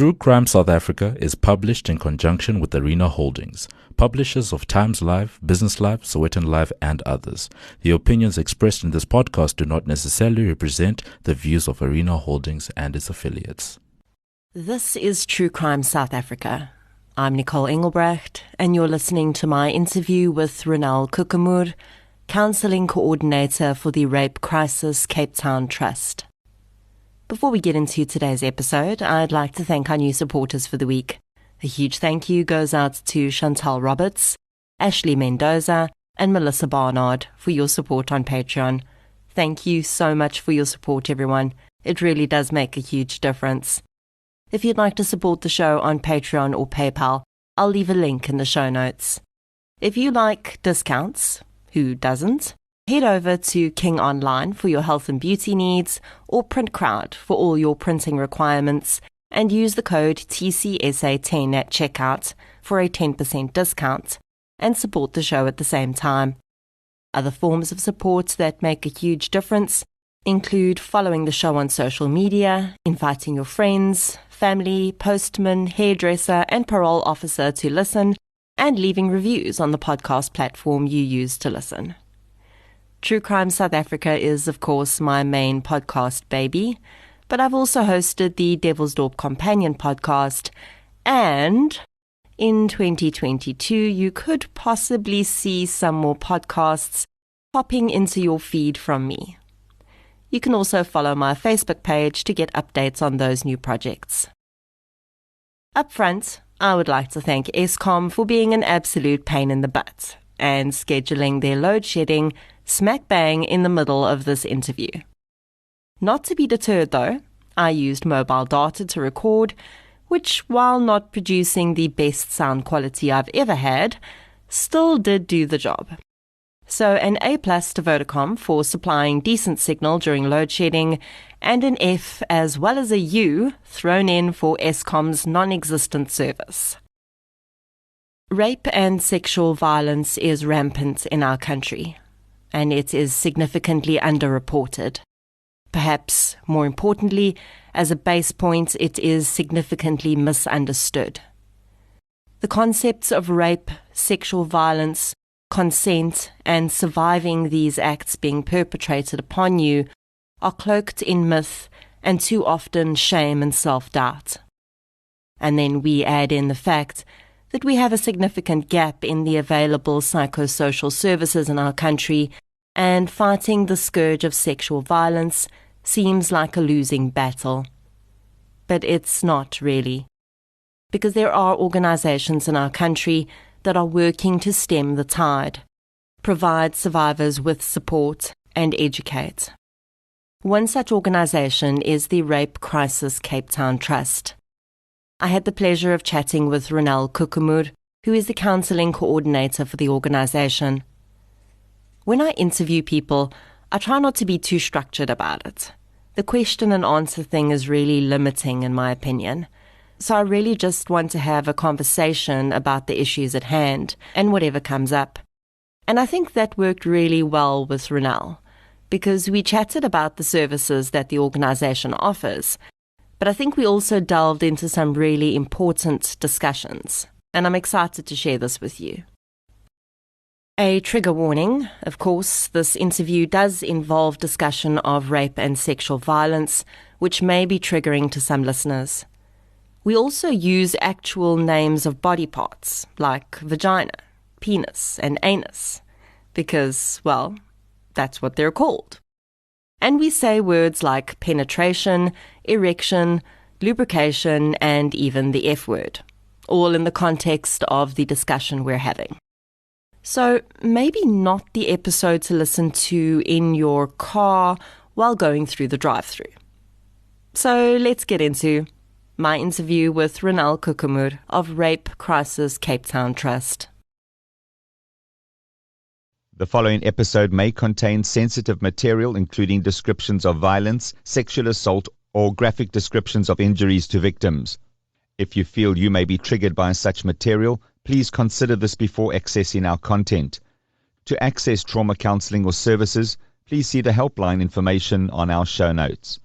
True Crime South Africa is published in conjunction with Arena Holdings, publishers of Times Live, Business Live, Sowetan Live, and others. The opinions expressed in this podcast do not necessarily represent the views of Arena Holdings and its affiliates. This is True Crime South Africa. I'm Nicole Engelbrecht, and you're listening to my interview with Ronel Koekemoer, Counselling Coordinator for the Rape Crisis Cape Town Trust. Before we get into today's episode, I'd like to thank our new supporters for the week. A huge thank you goes out to Chantal Roberts, Ashley Mendoza, and Melissa Barnard for your support on Patreon. Thank you so much for your support, everyone. It really does make a huge difference. If you'd like to support the show on Patreon or PayPal, I'll leave a link in the show notes. If you like discounts, who doesn't? Head over to King Online for your health and beauty needs, or Print Crowd for all your printing requirements, and use the code TCSA10 at checkout for a 10% discount, and support the show at the same time. Other forms of support that make a huge difference include following the show on social media, inviting your friends, family, postman, hairdresser, and parole officer to listen, and leaving reviews on the podcast platform you use to listen. True Crime South Africa is, of course, my main podcast baby, but I've also hosted the Devil's Dorp Companion podcast, and in 2022, you could possibly see some more podcasts popping into your feed from me. You can also follow my Facebook page to get updates on those new projects. Up front, I would like to thank Eskom for being an absolute pain in the butt and scheduling their load shedding smack bang in the middle of this interview. Not to be deterred though, I used mobile data to record, which, while not producing the best sound quality I've ever had, still did do the job. So an A+ to Vodacom for supplying decent signal during load shedding, and an F as well as a U thrown in for Eskom's non-existent service. Rape and sexual violence is rampant in our country, and it is significantly underreported. Perhaps more importantly, as a base point, it is significantly misunderstood. The concepts of rape, sexual violence, consent, and surviving these acts being perpetrated upon you are cloaked in myth and too often shame and self-doubt. And then we add in the fact that we have a significant gap in the available psychosocial services in our country, and fighting the scourge of sexual violence seems like a losing battle. But it's not really, because there are organizations in our country that are working to stem the tide, provide survivors with support, and educate. One such organization is the Rape Crisis Cape Town Trust. I had the pleasure of chatting with Ronel Koekemoer, who is the counselling coordinator for the organization. When I interview people, I try not to be too structured about it. The question and answer thing is really limiting, in my opinion. So I really just want to have a conversation about the issues at hand and whatever comes up. And I think that worked really well with Ronel, because we chatted about the services that the organization offers, but I think we also delved into some really important discussions, and I'm excited to share this with you. A trigger warning, of course, this interview does involve discussion of rape and sexual violence, which may be triggering to some listeners. We also use actual names of body parts, like vagina, penis, and anus, because, well, that's what they're called. And we say words like penetration, erection, lubrication, and even the F word, all in the context of the discussion we're having. So maybe not the episode to listen to in your car while going through the drive-thru. So let's get into my interview with Ronel Koekemoer of Rape Crisis Cape Town Trust. The following episode may contain sensitive material, including descriptions of violence, sexual assault, or graphic descriptions of injuries to victims. If you feel you may be triggered by such material, please consider this before accessing our content. To access trauma counseling or services, please see the helpline information on our show notes.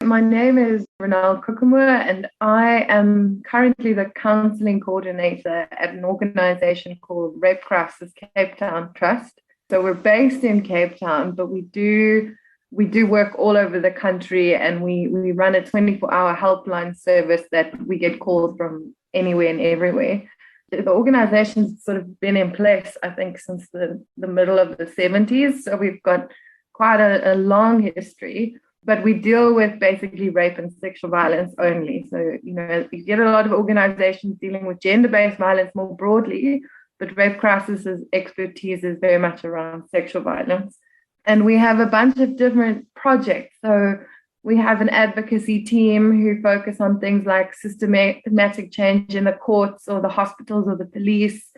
my name is Ronel Koekemoer, and I am currently the counselling coordinator at an organisation called Rape Crisis Cape Town Trust. So we're based in Cape Town, but we do work all over the country, and we run a 24-hour helpline service that we get calls from anywhere and everywhere. The organization's sort of been in place, I think, since the middle of the 70s. So we've got quite a long history, but we deal with basically rape and sexual violence only. So, you get a lot of organizations dealing with gender-based violence more broadly, but Rape Crisis's expertise is very much around sexual violence. And we have a bunch of different projects. So we have an advocacy team who focus on things like systematic change in the courts or the hospitals or the police.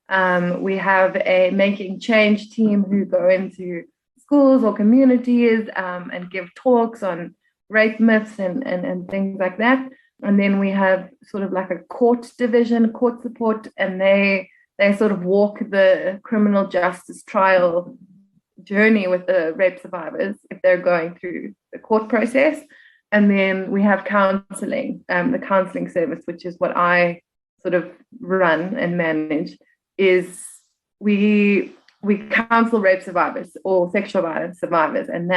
We have a making change team who go into schools or communities and give talks on rape myths and things like that. And then we have sort of like a court division, court support, and they sort of walk the criminal justice trial journey with the rape survivors if they're going through the court process. And then we have counseling, the counseling service, which is what I sort of run and manage, is we counsel rape survivors or sexual violence survivors, and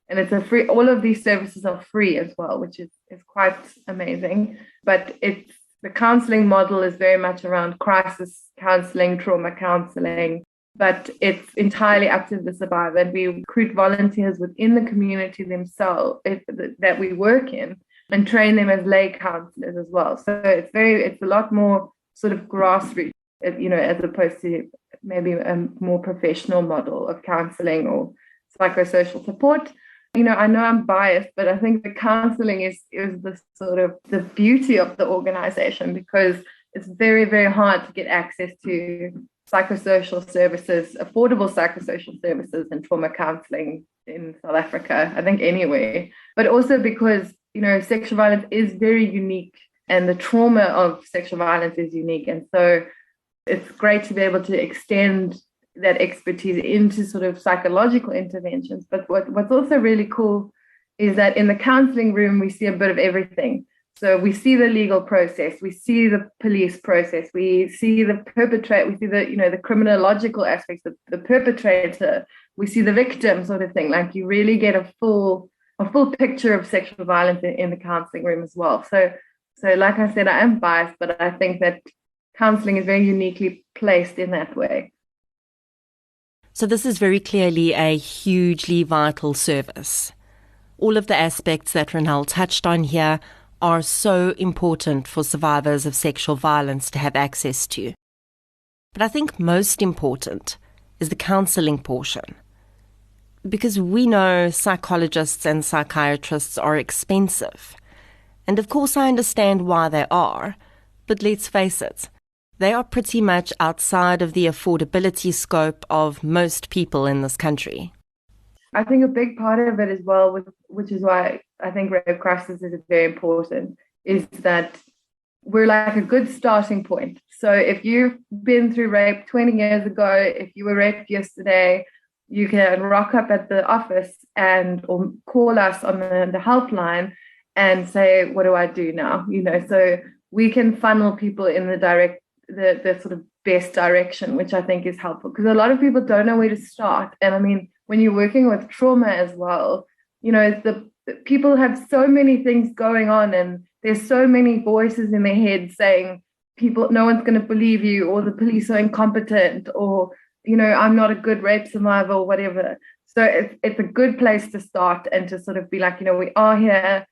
it's a free, all of these services are free as well, which is quite amazing. But the counseling model is very much around crisis counseling, trauma counseling, but it's entirely up to the survivor. And we recruit volunteers within the community themselves that we work in and train them as lay counselors as well. So it's a lot more sort of grassroots, as opposed to maybe a more professional model of counseling or psychosocial support. I know I'm biased, but I think the counseling is the sort of the beauty of the organization, because it's very, very hard to get access to psychosocial services, affordable psychosocial services and trauma counseling in South Africa, I think anyway, but also because, sexual violence is very unique and the trauma of sexual violence is unique. And so it's great to be able to extend that expertise into sort of psychological interventions. But what's also really cool is that in the counseling room, we see a bit of everything. So we see the legal process, we see the police process, we see the perpetrator, we see the criminological aspects of the perpetrator, we see the victim sort of thing. Like, you really get a full picture of sexual violence in the counseling room as well. So like I said, I am biased, but I think that counseling is very uniquely placed in that way. So this is very clearly a hugely vital service. All of the aspects that Ronel touched on here are so important for survivors of sexual violence to have access to. But I think most important is the counselling portion. Because we know psychologists and psychiatrists are expensive. And of course I understand why they are, but let's face it, they are pretty much outside of the affordability scope of most people in this country. I think a big part of it as well, which is why I think Rape Crisis is very important, is that we're like a good starting point. So if you've been through rape 20 years ago, if you were raped yesterday, you can rock up at the office or call us on the helpline and say, what do I do now? So we can funnel people in the sort of best direction, which I think is helpful, because a lot of people don't know where to start. And I mean, when you're working with trauma as well, the people have so many things going on, and there's so many voices in their head saying, no one's going to believe you, or the police are incompetent, or, I'm not a good rape survivor, or whatever. So it's a good place to start, and to sort of be like, we are here,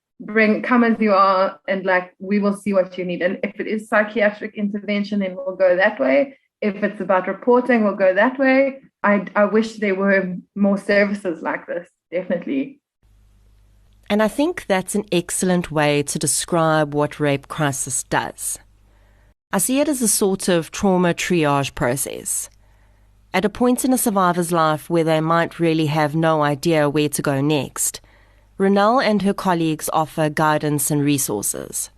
come as you are, and like, we will see what you need. And if it is psychiatric intervention, then we'll go that way. If it's about reporting, we'll go that way. I wish there were more services like this, definitely. And I think that's an excellent way to describe what Rape Crisis does. I see it as a sort of trauma triage process. At a point in a survivor's life where they might really have no idea where to go next, Ronel and her colleagues offer guidance and resources.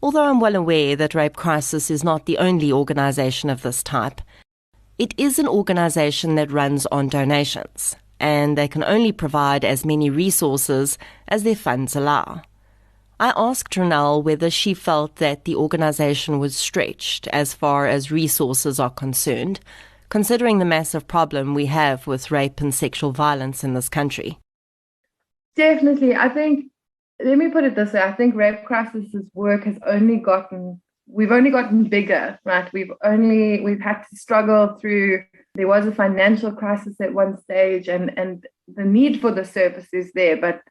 Although I'm well aware that Rape Crisis is not the only organisation of this type, it is an organisation that runs on donations. and they can only provide as many resources as their funds allow. I asked Ronel whether she felt that the organisation was stretched as far as resources are concerned, considering the massive problem we have with rape and sexual violence in this country. Definitely. Let me put it this way. I think Rape Crisis's work has we've only gotten bigger, right? We've had to struggle through, there was a financial crisis at one stage and the need for the service is there, but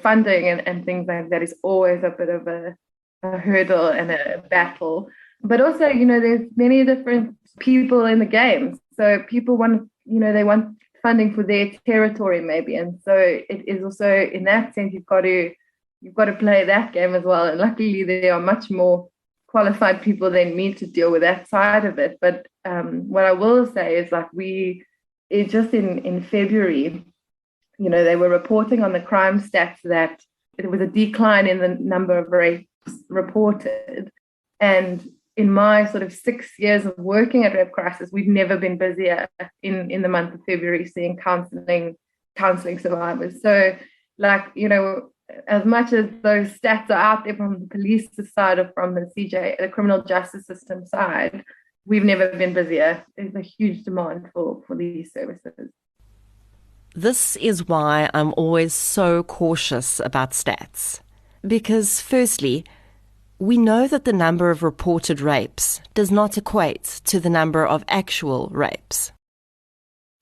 funding and things like that is always a bit of a hurdle and a battle. But also, there's many different people in the game. So people want, they want funding for their territory maybe. And so it is also, in that sense, you've got to play that game as well. And luckily there are much more qualified people than me to deal with that side of it. But what I will say is just in February, they were reporting on the crime stats that there was a decline in the number of rapes reported. And in my sort of 6 years of working at Rape Crisis, we've never been busier in the month of February seeing counseling survivors. So as much as those stats are out there from the police side or from the CJ, the criminal justice system side, we've never been busier. There's a huge demand for these services. This is why I'm always so cautious about stats. Because firstly, we know that the number of reported rapes does not equate to the number of actual rapes.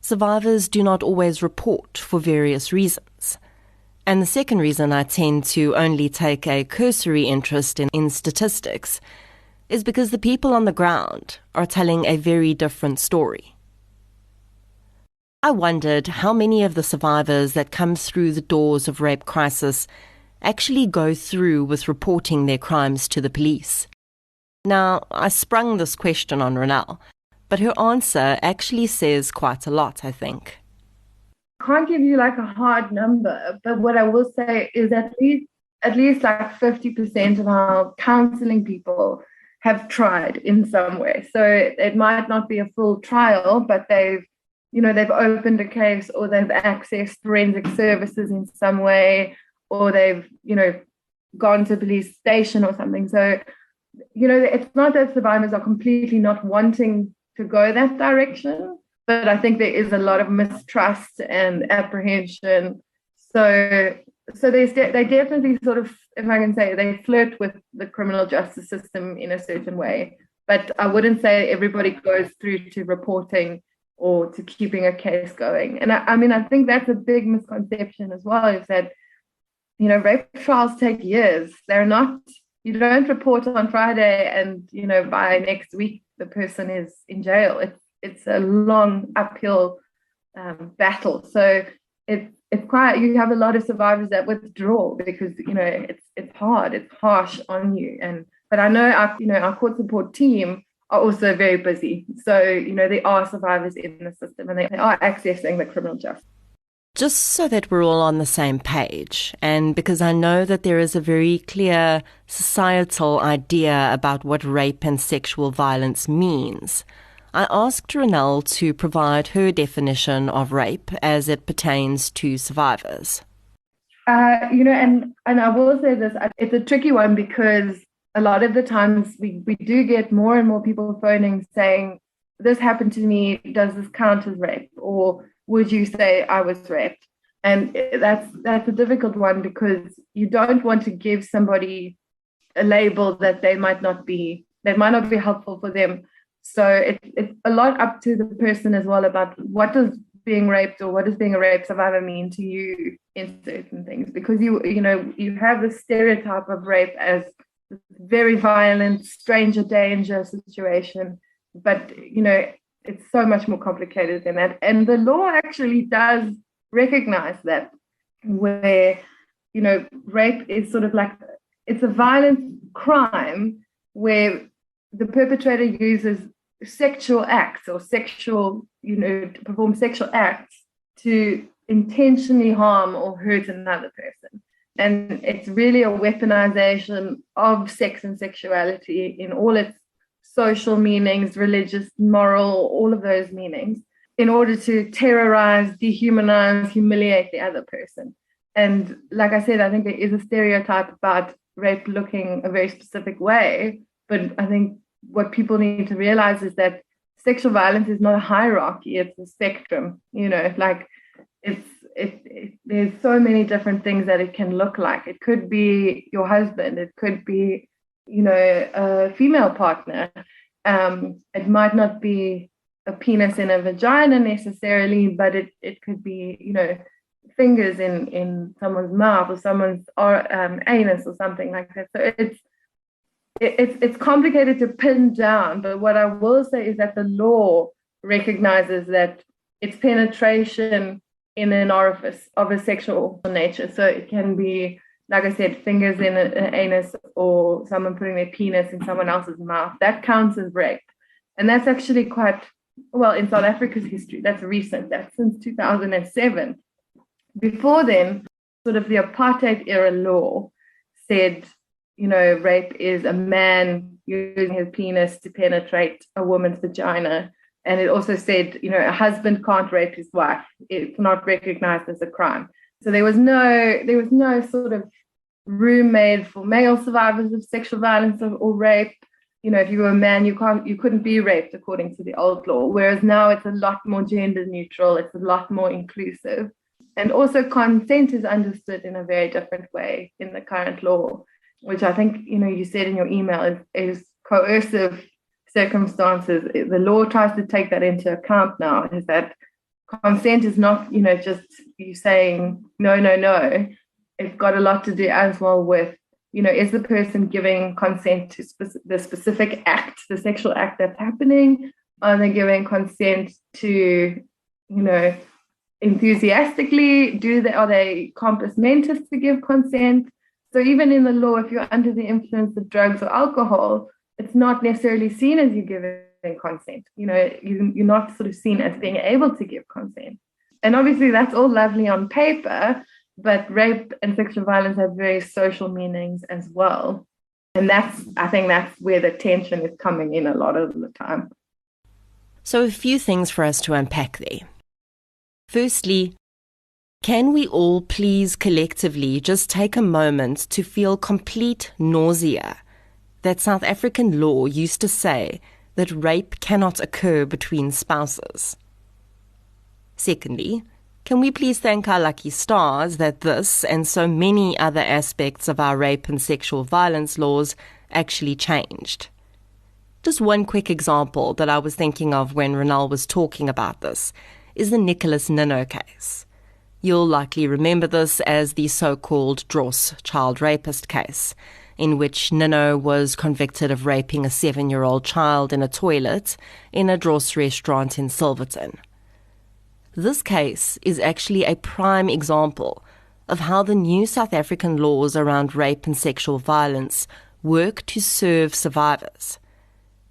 Survivors do not always report for various reasons. And the second reason I tend to only take a cursory interest in statistics is because the people on the ground are telling a very different story. I wondered how many of the survivors that come through the doors of Rape Crisis actually go through with reporting their crimes to the police. Now, I sprung this question on Ronel, but her answer actually says quite a lot, I think. Can't give you a hard number, but what I will say is at least 50% of our counseling people have tried in some way. So it might not be a full trial, but they've opened a case or they've accessed forensic services in some way, or they've, gone to a police station or something. So, it's not that survivors are completely not wanting to go that direction, but I think there is a lot of mistrust and apprehension. So they definitely sort of, if I can say, they flirt with the criminal justice system in a certain way. But I wouldn't say everybody goes through to reporting or to keeping a case going. And I think that's a big misconception as well, is that, rape trials take years. You don't report on Friday and, by next week, the person is in jail. It's a long uphill battle. So it's quite, you have a lot of survivors that withdraw because, it's hard, it's harsh on you. But I know our court support team are also very busy. So, there are survivors in the system and they are accessing the criminal justice. Just so that we're all on the same page, and because I know that there is a very clear societal idea about what rape and sexual violence means, I asked Ronel to provide her definition of rape as it pertains to survivors. And I will say this, it's a tricky one because a lot of the times we do get more and more people phoning saying, this happened to me, does this count as rape? Or would you say I was raped? And that's a difficult one because you don't want to give somebody a label that might not be helpful for them. So it's a lot up to the person as well about what does being raped or what does being a rape survivor mean to you in certain things, because you have the stereotype of rape as very violent, stranger danger situation, but it's so much more complicated than that. And the law actually does recognize that, where rape is sort of it's a violent crime where the perpetrator uses sexual acts or to perform sexual acts to intentionally harm or hurt another person. And it's really a weaponization of sex and sexuality in all its social meanings, religious, moral, all of those meanings. in order to terrorize, dehumanize, humiliate the other person. And like I said, I think there is a stereotype about rape looking a very specific way. But I think what people need to realize is that sexual violence is not a hierarchy, it's a spectrum. Like there's so many different things that it can look like. It could be your husband, it could be, a female partner. It might not be a penis in a vagina necessarily, but it could be, fingers in someone's mouth or someone's anus or something like that. So it's complicated to pin down, but what I will say is that the law recognizes that it's penetration in an orifice of a sexual nature. So it can be, like I said, fingers in an anus or someone putting their penis in someone else's mouth. That counts as rape. And that's actually quite, well, in South Africa's history, that's recent. That's since 2007. Before then, sort of the apartheid era law said, rape is a man using his penis to penetrate a woman's vagina. And it also said, a husband can't rape his wife. It's not recognized as a crime. So there was no sort of room made for male survivors of sexual violence or rape. If you were a man, you couldn't be raped according to the old law. Whereas now it's a lot more gender neutral. It's a lot more inclusive. And also consent is understood in a very different way in the current law, which I think, you said in your email is coercive circumstances. The law tries to take that into account now, is that consent is not, just you saying no. It's got a lot to do as well with, is the person giving consent to the specific act, the sexual act that's happening? Are they giving consent to, enthusiastically? Are they compos mentis to give consent? So even in the law, if you're under the influence of drugs or alcohol, it's not necessarily seen as you giving consent. You're not sort of seen as being able to give consent. And obviously that's all lovely on paper, but rape and sexual violence have very social meanings as well. And I think that's where the tension is coming in a lot of the time. So a few things for us to unpack there. Firstly, can we all please collectively just take a moment to feel complete nausea that South African law used to say that rape cannot occur between spouses? Secondly, can we please thank our lucky stars that this and so many other aspects of our rape and sexual violence laws actually changed? Just one quick example that I was thinking of when Ronel was talking about this is the Nicholas Nino case. You'll likely remember this as the so-called Dross child rapist case, in which Nino was convicted of raping a 7-year-old child in a toilet in a Dross restaurant in Silverton. This case is actually a prime example of how the new South African laws around rape and sexual violence work to serve survivors.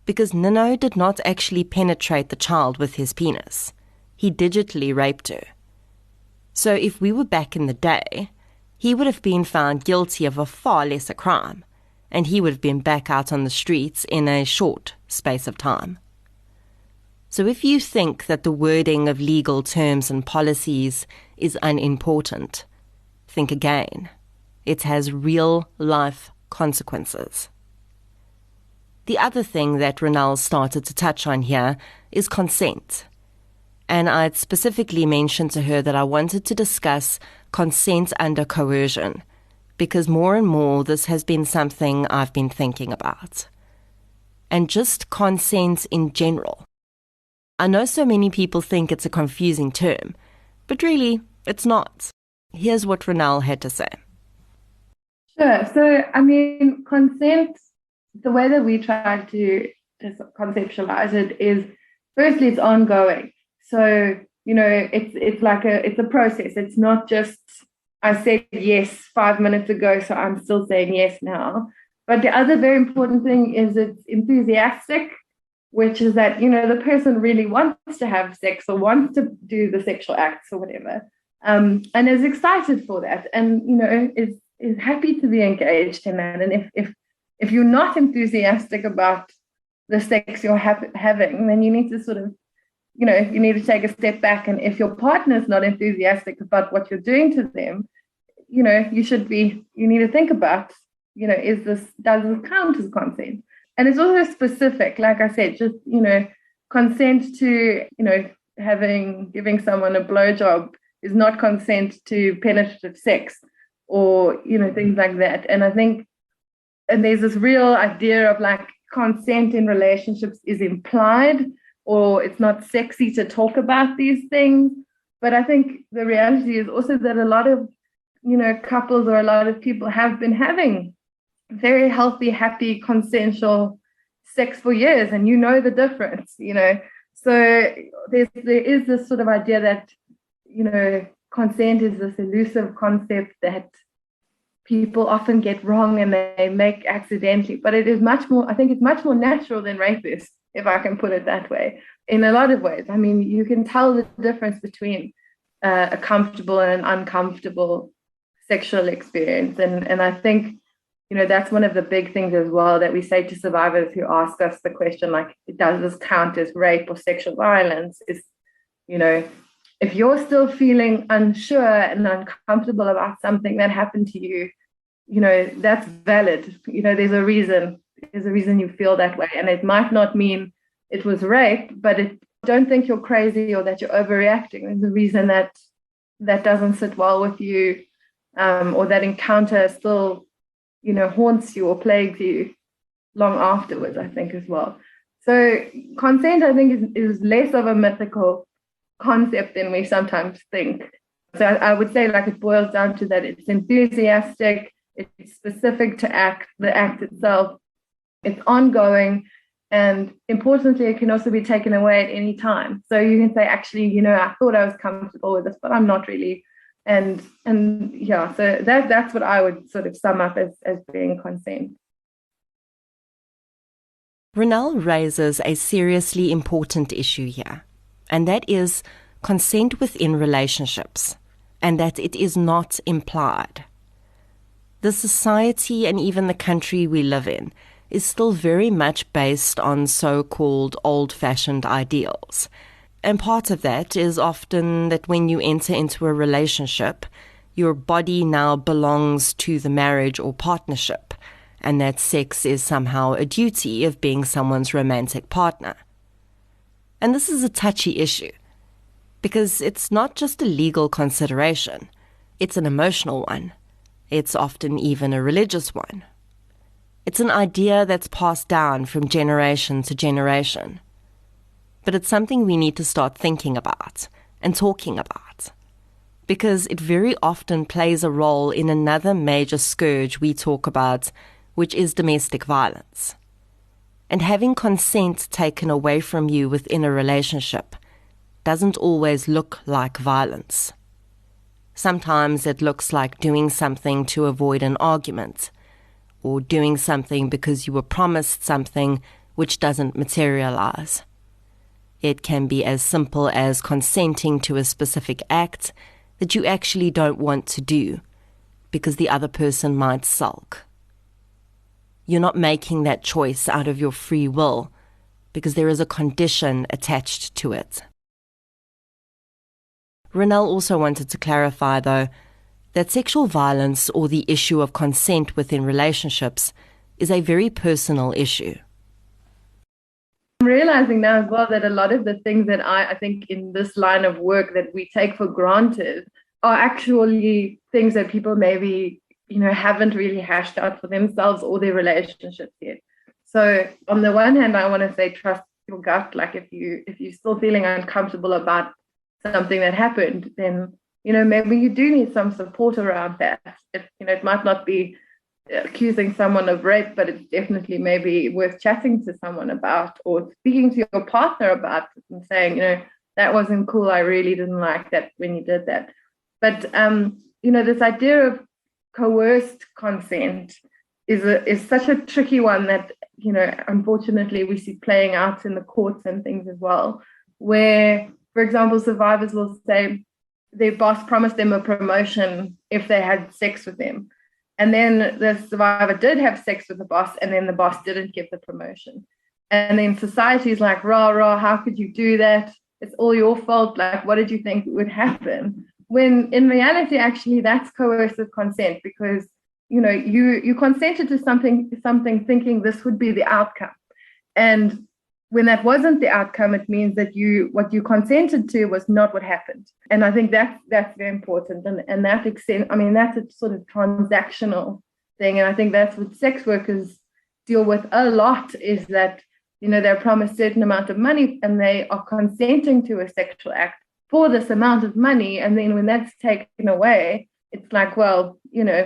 Because Nino did not actually penetrate the child with his penis. He digitally raped her. So if we were back in the day, he would have been found guilty of a far lesser crime, and he would have been back out on the streets in a short space of time. So if you think that the wording of legal terms and policies is unimportant, think again. It has real-life consequences. The other thing that Ronel started to touch on here is consent. And I'd specifically mentioned to her that I wanted to discuss consent under coercion, because more and more this has been something I've been thinking about. And just consent in general. I know so many people think it's a confusing term, but really, it's not. Here's what Ronel had to say. Sure. So, consent, the way that we try to conceptualize it is, firstly, it's ongoing. So, it's a process. It's not just, I said yes 5 minutes ago, so I'm still saying yes now. But the other very important thing is it's enthusiastic, which is that, the person really wants to have sex or wants to do the sexual acts or whatever, and is excited for that and, is happy to be engaged in that. And if you're not enthusiastic about the sex you're having, then you need to sort of you need to take a step back. And if your partner's not enthusiastic about what you're doing to them, you need to think about, does this count as consent? And it's also specific, like I said, just, consent to, giving someone a blowjob is not consent to penetrative sex or, things like that. And I think, and there's this real idea of like consent in relationships is implied, or it's not sexy to talk about these things. But I think the reality is also that a lot of, couples or a lot of people have been having very healthy, happy, consensual sex for years, and the difference, So there is this sort of idea that, consent is this elusive concept that people often get wrong and they make accidentally, but it is much more, I think it's much more natural than rape is, if I can put it that way, in a lot of ways. I mean, you can tell the difference between a comfortable and an uncomfortable sexual experience. And I think, that's one of the big things as well that we say to survivors who ask us the question, like, does this count as rape or sexual violence? Is, if you're still feeling unsure and uncomfortable about something that happened to you, that's valid. There's a reason you feel that way. And it might not mean it was rape, but don't think you're crazy or that you're overreacting. There's a reason that doesn't sit well with you, or that encounter still, haunts you or plagues you long afterwards, I think, as well. So consent, I think, is less of a mythical concept than we sometimes think. So I would say, like, it boils down to that it's enthusiastic, it's specific to the act itself, it's ongoing, and importantly, it can also be taken away at any time. So you can say, actually, I thought I was comfortable with this, but I'm not really. And yeah, so that's what I would sort of sum up as being consent. Ronel raises a seriously important issue here, and that is consent within relationships, and that it is not implied. The society and even the country we live in is still very much based on so-called old-fashioned ideals. And part of that is often that when you enter into a relationship, your body now belongs to the marriage or partnership, and that sex is somehow a duty of being someone's romantic partner. And this is a touchy issue, because it's not just a legal consideration, it's an emotional one. It's often even a religious one. It's an idea that's passed down from generation to generation. But it's something we need to start thinking about and talking about, because it very often plays a role in another major scourge we talk about, which is domestic violence. And having consent taken away from you within a relationship doesn't always look like violence. Sometimes it looks like doing something to avoid an argument, or doing something because you were promised something which doesn't materialize. It can be as simple as consenting to a specific act that you actually don't want to do because the other person might sulk. You're not making that choice out of your free will because there is a condition attached to it. Ronel also wanted to clarify, though, that sexual violence or the issue of consent within relationships is a very personal issue. I'm realizing now as well that a lot of the things that I think in this line of work that we take for granted are actually things that people maybe, haven't really hashed out for themselves or their relationships yet. So on the one hand, I want to say trust your gut. Like if you're still feeling uncomfortable about something that happened, then, maybe you do need some support around that. It might not be accusing someone of rape, but it's definitely maybe worth chatting to someone about, or speaking to your partner about it and saying, that wasn't cool. I really didn't like that when you did that. But, this idea of coerced consent is such a tricky one that, unfortunately we see playing out in the courts and things as well, where, for example, survivors will say their boss promised them a promotion if they had sex with them. And then the survivor did have sex with the boss, and then the boss didn't give the promotion. And then society's like, rah, rah, how could you do that? it's all your fault. Like, what did you think would happen? When in reality, actually, that's coercive consent, because you consented to something thinking this would be the outcome. And when that wasn't the outcome, it means that what you consented to was not what happened. And I think that's very important. And that extent, I mean, that's a sort of transactional thing. And I think that's what sex workers deal with a lot, is that, they're promised a certain amount of money and they are consenting to a sexual act for this amount of money. And then when that's taken away, it's like, well,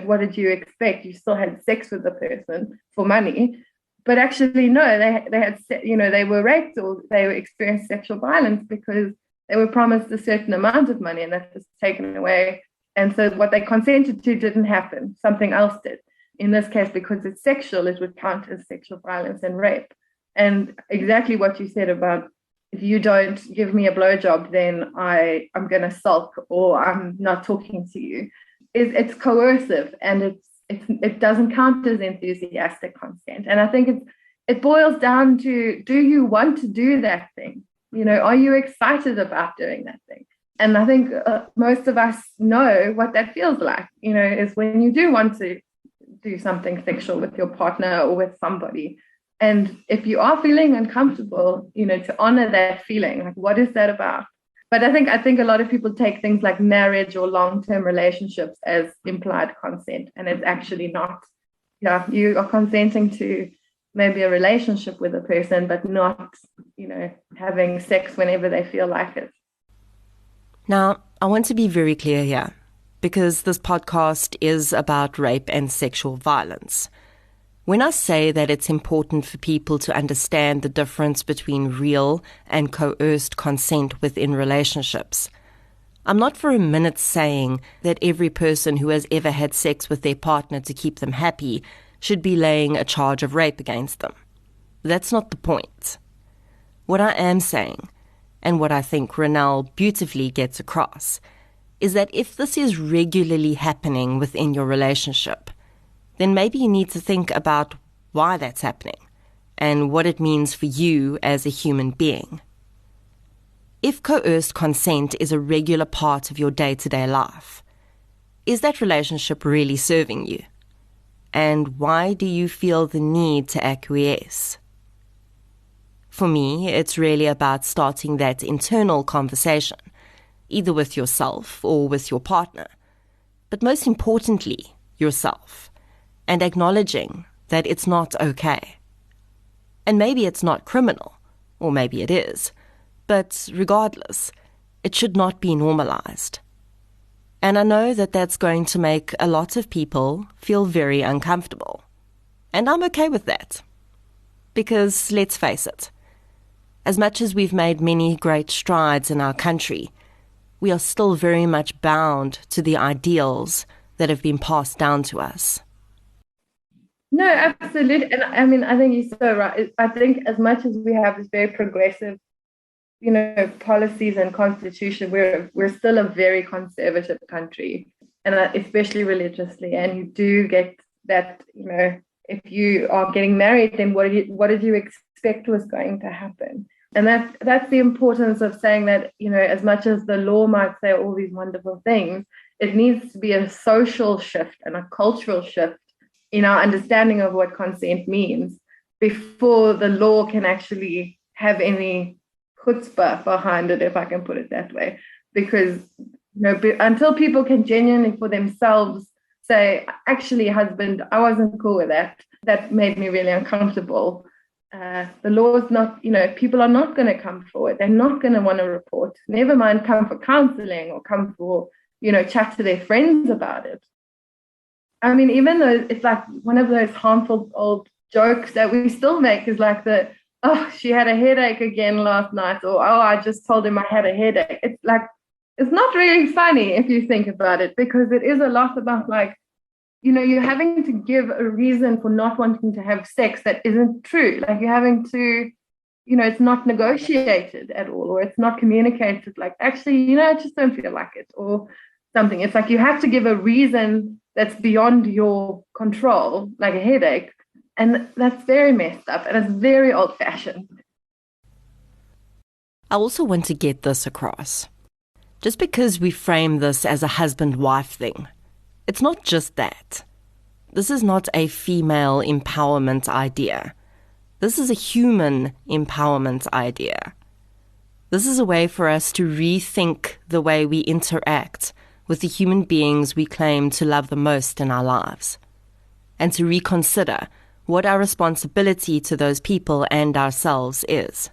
what did you expect? You still had sex with the person for money. But actually, no, they had, they were raped or they experienced sexual violence because they were promised a certain amount of money and that was taken away. And so what they consented to didn't happen. Something else did. In this case, because it's sexual, it would count as sexual violence and rape. And exactly what you said about, if you don't give me a blowjob, then I'm going to sulk or I'm not talking to you. It's coercive, and it doesn't count as enthusiastic consent. And I think it boils down to, do you want to do that thing? Are you excited about doing that thing? And I think most of us know what that feels like, is when you do want to do something sexual with your partner or with somebody. And if you are feeling uncomfortable, to honor that feeling, like, what is that about? But I think a lot of people take things like marriage or long-term relationships as implied consent, and it's actually not. Yeah, you are consenting to maybe a relationship with a person, but not, having sex whenever they feel like it. Now, I want to be very clear here, because this podcast is about rape and sexual violence. When I say that it's important for people to understand the difference between real and coerced consent within relationships, I'm not for a minute saying that every person who has ever had sex with their partner to keep them happy should be laying a charge of rape against them. That's not the point. What I am saying, and what I think Ronel beautifully gets across, is that if this is regularly happening within your relationship, then maybe you need to think about why that's happening and what it means for you as a human being. If coerced consent is a regular part of your day-to-day life, is that relationship really serving you? And why do you feel the need to acquiesce? For me, it's really about starting that internal conversation, either with yourself or with your partner, but most importantly, yourself, and acknowledging that it's not okay. And maybe it's not criminal, or maybe it is, but regardless, it should not be normalized. And I know that that's going to make a lot of people feel very uncomfortable. And I'm okay with that. Because let's face it, as much as we've made many great strides in our country, we are still very much bound to the ideals that have been passed down to us. No, absolutely. And I mean, I think you're so right. I think as much as we have this very progressive, policies and constitution, we're still a very conservative country, and especially religiously. And you do get that, if you are getting married, then what did you expect was going to happen? And that's the importance of saying that, as much as the law might say all these wonderful things, it needs to be a social shift and a cultural shift in our understanding of what consent means before the law can actually have any chutzpah behind it, if I can put it that way. Because until people can genuinely for themselves say, actually, husband, I wasn't cool with that. That made me really uncomfortable. The law is not, people are not going to come forward. They're not going to want to report. Never mind come for counseling or come for, chat to their friends about it. I mean, even though it's like one of those harmful old jokes that we still make is like she had a headache again last night, or, I just told him I had a headache. It's like, it's not really funny if you think about it, because it is a lot about you're having to give a reason for not wanting to have sex that isn't true. Like you're having to, it's not negotiated at all, or it's not communicated like, actually, I just don't feel like it, or something. It's like you have to give a reason that's beyond your control, like a headache. And that's very messed up, and it's very old-fashioned. I also want to get this across. Just because we frame this as a husband-wife thing, it's not just that. This is not a female empowerment idea. This is a human empowerment idea. This is a way for us to rethink the way we interact with the human beings we claim to love the most in our lives, and to reconsider what our responsibility to those people and ourselves is.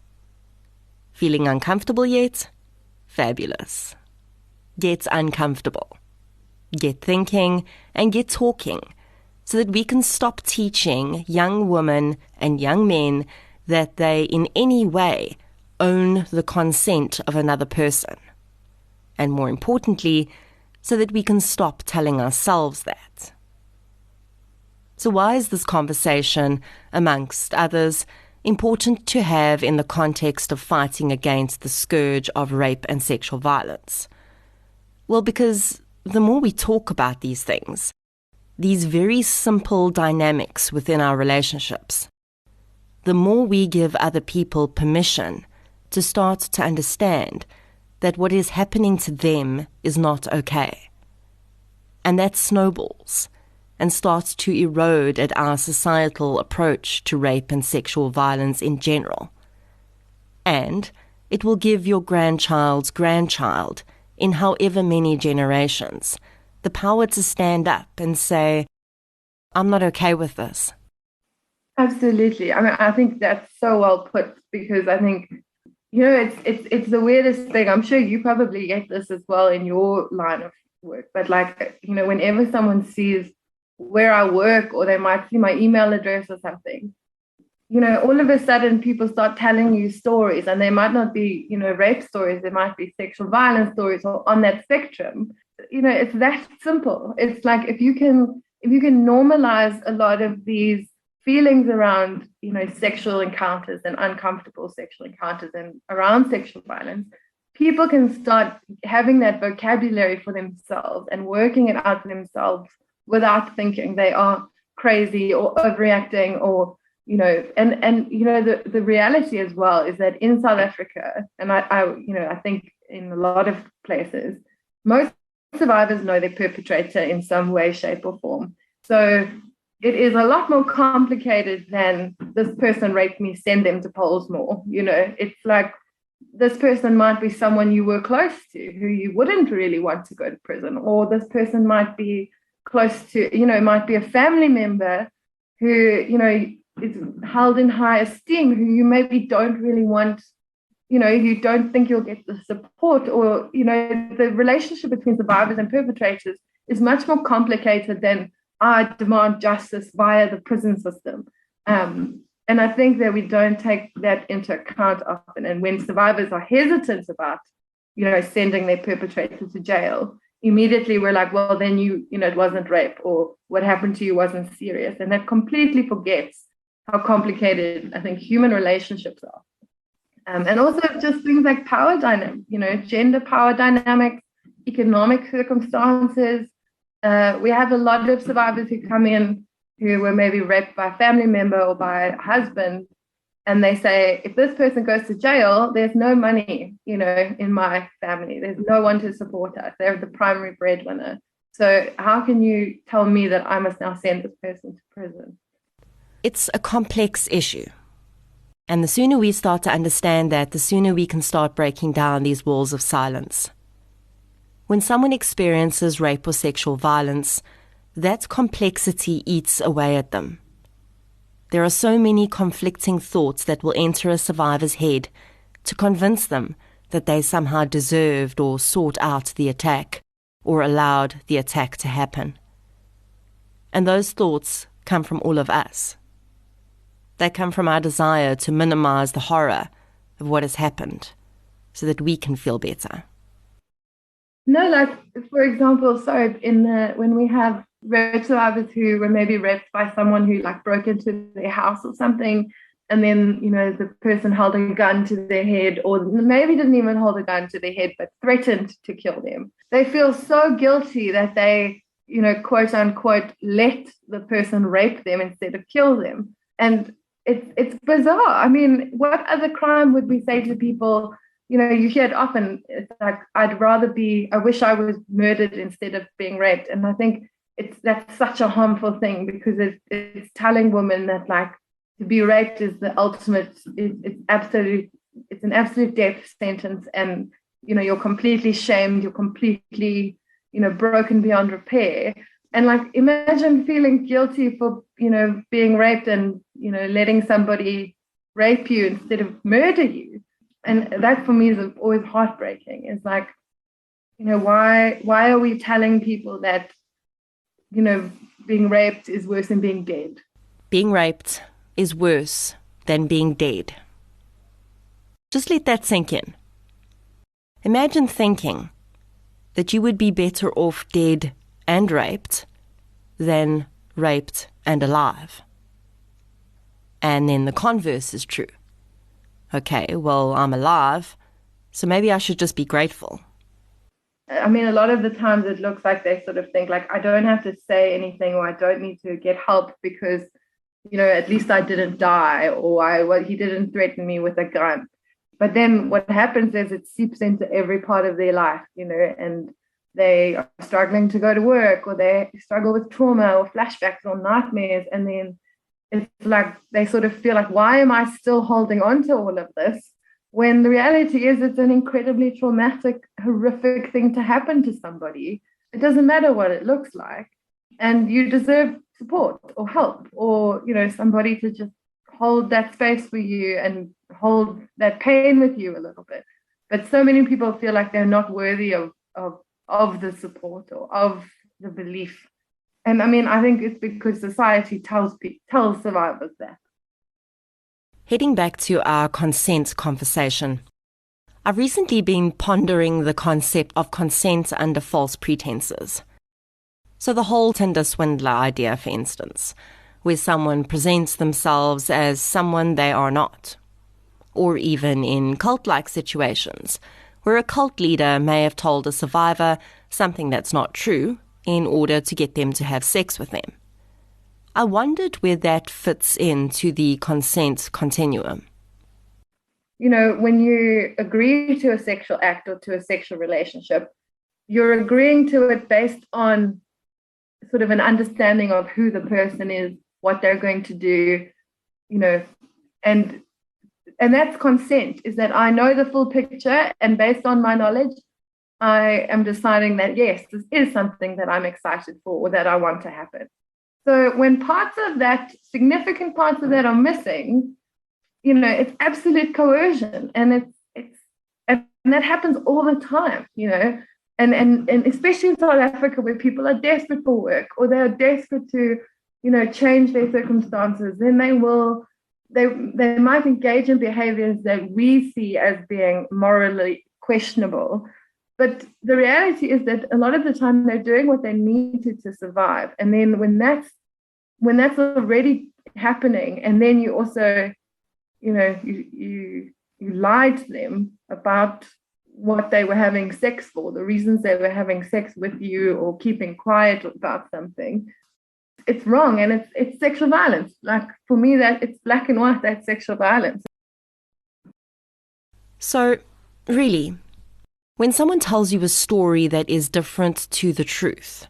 Feeling uncomfortable yet? Fabulous. Get uncomfortable. Get thinking and get talking so that we can stop teaching young women and young men that they in any way own the consent of another person. And more importantly, so that we can stop telling ourselves that. So why is this conversation, amongst others, important to have in the context of fighting against the scourge of rape and sexual violence? Well, because the more we talk about these things, these very simple dynamics within our relationships, the more we give other people permission to start to understand that what is happening to them is not okay. And that snowballs and starts to erode at our societal approach to rape and sexual violence in general. And it will give your grandchild's grandchild, in however many generations, the power to stand up and say, I'm not okay with this. Absolutely. I mean, I think that's so well put, because I think, it's the weirdest thing. I'm sure you probably get this as well in your line of work. But whenever someone sees where I work, or they might see my email address or something, all of a sudden people start telling you stories, and they might not be, rape stories. They might be sexual violence stories, or on that spectrum. It's that simple. It's like if you can normalize a lot of these feelings around, sexual encounters and uncomfortable sexual encounters and around sexual violence, people can start having that vocabulary for themselves and working it out for themselves without thinking they are crazy or overreacting, or, the reality as well is that in South Africa, and I think in a lot of places, most survivors know their perpetrator in some way, shape, or form. So it is a lot more complicated than this person raped me, send them to Pollsmoor. It's like this person might be someone you were close to who you wouldn't really want to go to prison, or this person might be close to, might be a family member who, is held in high esteem, who you maybe don't really want, you don't think you'll get the support, or, the relationship between survivors and perpetrators is much more complicated than I demand justice via the prison system. And I think that we don't take that into account often. And when survivors are hesitant about, sending their perpetrator to jail, immediately we're like, well, then it wasn't rape, or what happened to you wasn't serious. And that completely forgets how complicated I think human relationships are. And also just things like power dynamics, gender power dynamics, economic circumstances. We have a lot of survivors who come in who were maybe raped by a family member or by a husband, and they say, if this person goes to jail, there's no money, in my family. There's no one to support us. They're the primary breadwinner. So how can you tell me that I must now send this person to prison? It's a complex issue. And the sooner we start to understand that, the sooner we can start breaking down these walls of silence. When someone experiences rape or sexual violence, that complexity eats away at them. There are so many conflicting thoughts that will enter a survivor's head to convince them that they somehow deserved or sought out the attack or allowed the attack to happen. And those thoughts come from all of us. They come from our desire to minimize the horror of what has happened so that we can feel better. No, like, for example, when we have rape survivors who were maybe raped by someone who broke into their house or something, and then, the person held a gun to their head, or maybe didn't even hold a gun to their head, but threatened to kill them. They feel so guilty that they, quote unquote, let the person rape them instead of kill them. And it's bizarre. I mean, what other crime would we say to people, you hear it often. It's like, I wish I was murdered instead of being raped. And I think that's such a harmful thing, because it's telling women that, like, to be raped is the ultimate, it's an absolute death sentence. And, you're completely shamed, you're completely, broken beyond repair. And, like, imagine feeling guilty for, being raped and, letting somebody rape you instead of murder you. And that for me is always heartbreaking. It's like, why are we telling people that, being raped is worse than being dead? Being raped is worse than being dead. Just let that sink in. Imagine thinking that you would be better off dead and raped than raped and alive. And then the converse is true. Okay, well, I'm alive, so maybe I should just be grateful. I mean, a lot of the times it looks like they sort of think, like, I don't have to say anything, or I don't need to get help because, at least I didn't die, or he didn't threaten me with a gun. But then what happens is it seeps into every part of their life, and they are struggling to go to work, or they struggle with trauma or flashbacks or nightmares. And then it's like they sort of feel like, why am I still holding on to all of this? When the reality is it's an incredibly traumatic, horrific thing to happen to somebody. It doesn't matter what it looks like. And you deserve support or help, or, somebody to just hold that space for you and hold that pain with you a little bit. But so many people feel like they're not worthy of the support or of the belief. And I mean, I think it's because society tells survivors that. Heading back to our consent conversation, I've recently been pondering the concept of consent under false pretenses. So the whole Tinder swindler idea, for instance, where someone presents themselves as someone they are not. Or even in cult-like situations, where a cult leader may have told a survivor something that's not true in order to get them to have sex with them. I wondered where that fits into the consent continuum. When you agree to a sexual act or to a sexual relationship, you're agreeing to it based on sort of an understanding of who the person is, what they're going to do, and that's consent, is that I know the full picture, and based on my knowledge, I am deciding that, yes, this is something that I'm excited for or that I want to happen. So when significant parts of that are missing, it's absolute coercion, and and that happens all the time, and especially in South Africa, where people are desperate for work, or they are desperate to, change their circumstances. Then they might engage in behaviors that we see as being morally questionable. But the reality is that a lot of the time they're doing what they need to survive. And then when that's already happening, and then you also, you lied to them about what they were having sex for, the reasons they were having sex with you, or keeping quiet about something, it's wrong, and it's sexual violence. Like, for me, that it's black and white, that's sexual violence. So, really, when someone tells you a story that is different to the truth,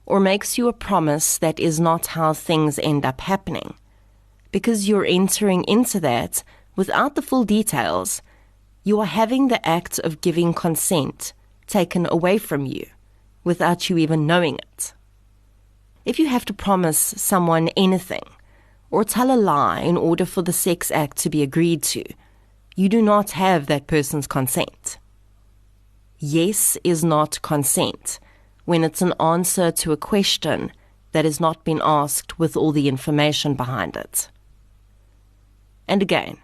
or makes you a promise that is not how things end up happening, because you're entering into that without the full details, you are having the act of giving consent taken away from you without you even knowing it. If you have to promise someone anything, or tell a lie in order for the sex act to be agreed to, you do not have that person's consent. Yes is not consent when it's an answer to a question that has not been asked with all the information behind it. And again,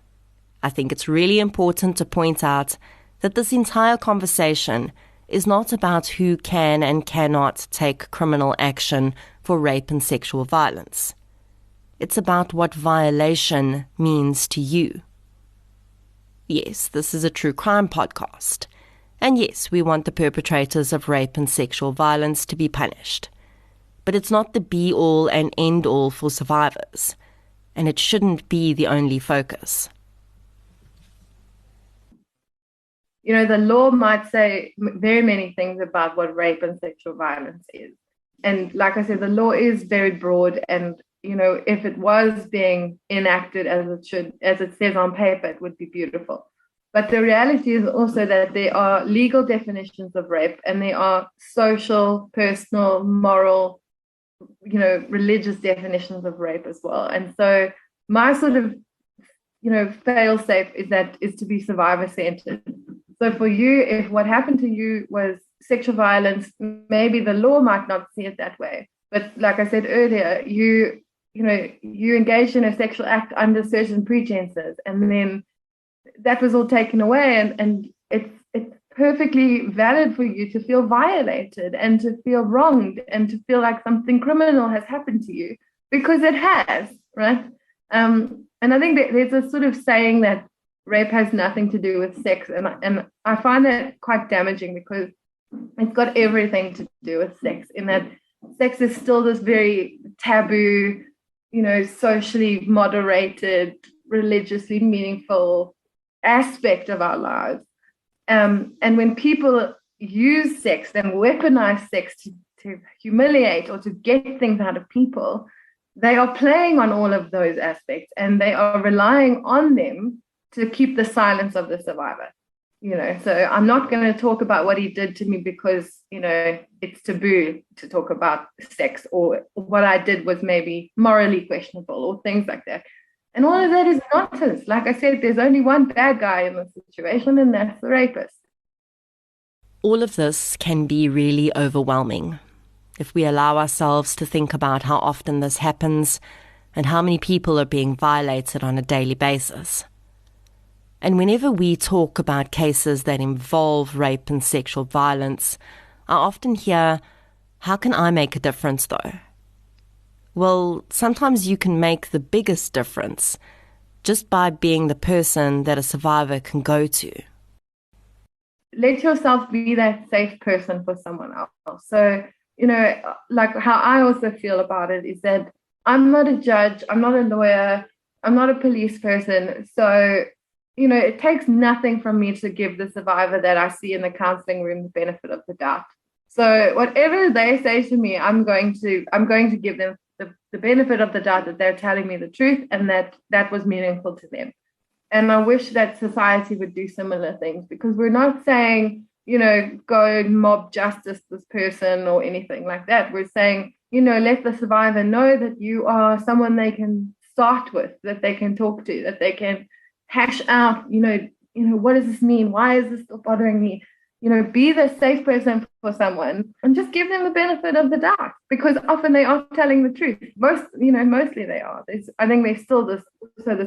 I think it's really important to point out that this entire conversation is not about who can and cannot take criminal action for rape and sexual violence. It's about what violation means to you. Yes, this is a true crime podcast. And yes, we want the perpetrators of rape and sexual violence to be punished. But it's not the be-all and end-all for survivors. And it shouldn't be the only focus. the law might say very many things about what rape and sexual violence is. And like I said, the law is very broad, and if it was being enacted as it says on paper, it would be beautiful. But the reality is also that there are legal definitions of rape, and there are social, personal, moral, religious definitions of rape as well. And so my sort of, fail safe is to be survivor centered. So for you, if what happened to you was sexual violence, maybe the law might not see it that way. But like I said earlier, you engaged in a sexual act under certain pretenses, and then that was all taken away, and it's perfectly valid for you to feel violated and to feel wronged and to feel like something criminal has happened to you, because it has, right? And I think that there's a sort of saying that rape has nothing to do with sex, and I find that quite damaging, because it's got everything to do with sex, in that sex is still this very taboo, socially moderated, religiously meaningful aspect of our lives. And when people use sex and weaponize sex to humiliate or to get things out of people, they are playing on all of those aspects, and they are relying on them to keep the silence of the survivor. So I'm not going to talk about what he did to me because, it's taboo to talk about sex, or what I did was maybe morally questionable, or things like that. And all of that is nonsense. Like I said, there's only one bad guy in the situation, and that's the rapist. All of this can be really overwhelming if we allow ourselves to think about how often this happens and how many people are being violated on a daily basis. And whenever we talk about cases that involve rape and sexual violence, I often hear, how can I make a difference though? Well, sometimes you can make the biggest difference just by being the person that a survivor can go to. Let yourself be that safe person for someone else. So, like how I also feel about it is that I'm not a judge, I'm not a lawyer, I'm not a police person. So, it takes nothing from me to give the survivor that I see in the counseling room the benefit of the doubt. So whatever they say to me, I'm going to give them the benefit of the doubt that they're telling me the truth, and that was meaningful to them. And I wish that society would do similar things, because we're not saying, go and mob justice this person or anything like that. We're saying, let the survivor know that you are someone they can start with, that they can talk to, that they can hash out, what does this mean? Why is this still bothering me? Be the safe person for someone, and just give them the benefit of the doubt, because often they are telling the truth. Mostly they are. I think there's still this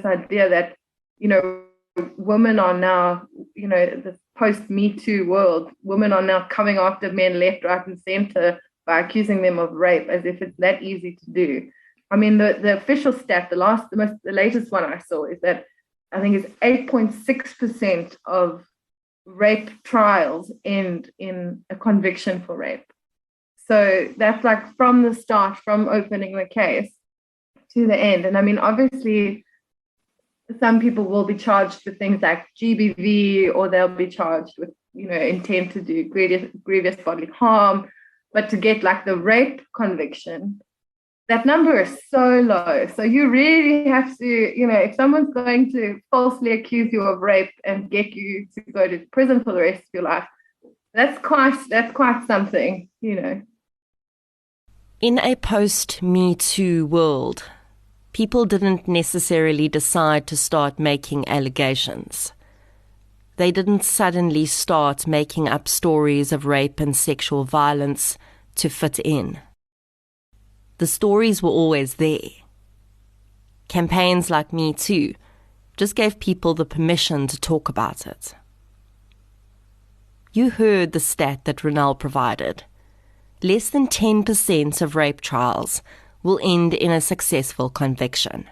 idea that, women are now, the post-Me Too world, women are now coming after men left, right, and center by accusing them of rape, as if it's that easy to do. I mean, the official stat, the latest one I saw, is that I think it's 8.6% of rape trials end in a conviction for rape. So that's like from the start, from opening the case to the end. And I mean, obviously, some people will be charged with things like GBV, or they'll be charged with, intent to do grievous bodily harm. But to get like the rape conviction, that number is so low. So you really have to, if someone's going to falsely accuse you of rape and get you to go to prison for the rest of your life, that's quite something, In a post-Me Too world, people didn't necessarily decide to start making allegations. They didn't suddenly start making up stories of rape and sexual violence to fit in. The stories were always there. Campaigns like Me Too just gave people the permission to talk about it. You heard the stat that Ronel provided. Less than 10% of rape trials will end in a successful conviction.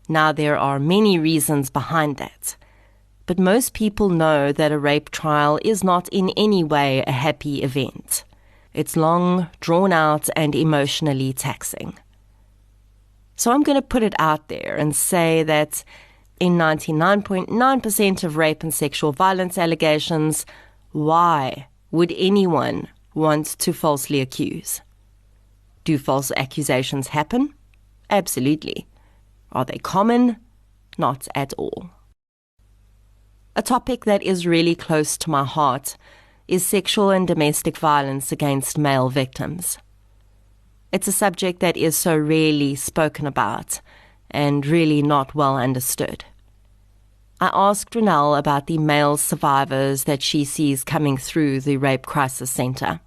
Now, there are many reasons behind that, but most people know that a rape trial is not in any way a happy event. It's long, drawn out, and emotionally taxing. So I'm going to put it out there and say that In 99.9% of rape and sexual violence allegations, why would anyone want to falsely accuse? Do false accusations happen? Absolutely. Are they common? Not at all. A topic that is really close to my heart is sexual and domestic violence against male victims. It's a subject that is so rarely spoken about and really not well understood. I asked Ronel about the male survivors that she sees coming through the Rape Crisis Centre.